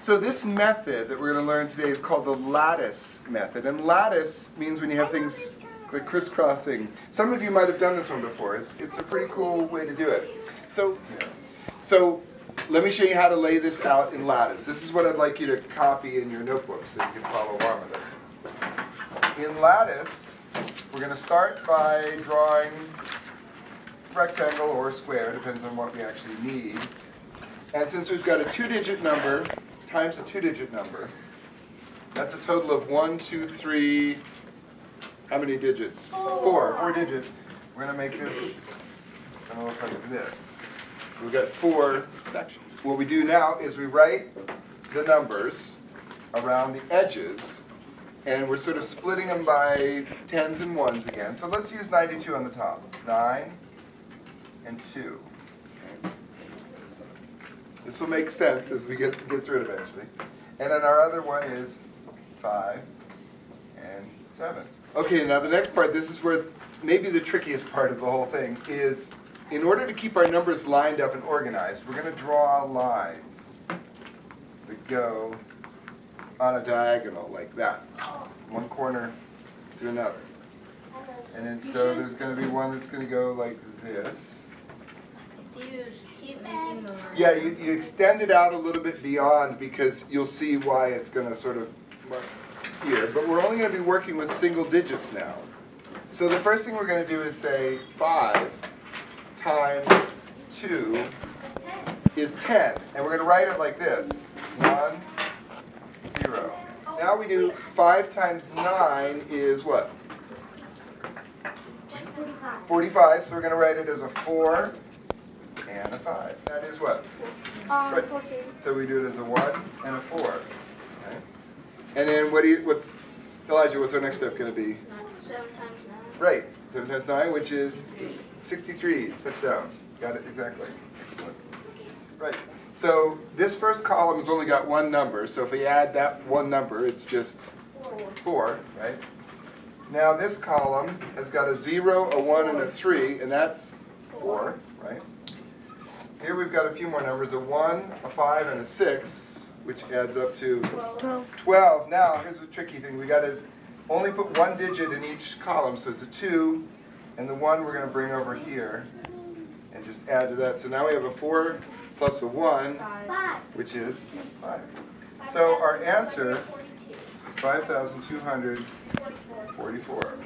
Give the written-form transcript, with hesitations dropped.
So this method that we're going to learn today is called the lattice method. And lattice means when you have things like crisscrossing. Some of you might have done this one before. It's a pretty cool way to do it. So let me show you how to lay this out in lattice. This is what I'd like you to copy in your notebook so you can follow along with us. In lattice, we're going to start by drawing rectangle or square, depends on what we actually need. And since we've got a two-digit number times a two-digit number, that's a total of 1, 2, 3, how many digits? 4 digits. We're going to make this, it's going to look like this. We've got 4 sections. What we do now is we write the numbers around the edges, and we're sort of splitting them by tens and ones again. So let's use 92 on the top. 9 and 2. Okay. This will make sense as we get through it eventually. And then our other one is 5 and 7. Okay, now the next part, this is where it's maybe the trickiest part of the whole thing, is in order to keep our numbers lined up and organized, we're going to draw lines that go on a diagonal like that, one corner to another. And then so there's going to be one that's going to go like this. You keep making the line. Yeah, you extend it out a little bit beyond because you'll see why it's going to sort of mark here. But we're only going to be working with single digits now. So the first thing we're going to do is say 5 times 2 is 10. And we're going to write it like this. 1, 0. Now we do 5 times 9 is what? 45. So we're going to write it as a 4 and a 5. That is what? Right. So we do it as a 1 and a 4. Okay. And then what's Elijah? What's our next step going to be? 7 times 9. Right. 7 times 9, which is 63. Touchdown. Got it exactly. Excellent. Right. So this first column has only got one number. So if we add that one number, it's just 4. Right. Now this column has got a 0, a 1, and a 3, and that's 4. Right. Here we've got a few more numbers, a 1, a 5, and a 6, which adds up to 12. Now, here's a tricky thing. We've got to only put one digit in each column, so it's a 2, and the 1 we're going to bring over here and just add to that. So now we have a 4 plus a 1, which is 5. So our answer is 5,244.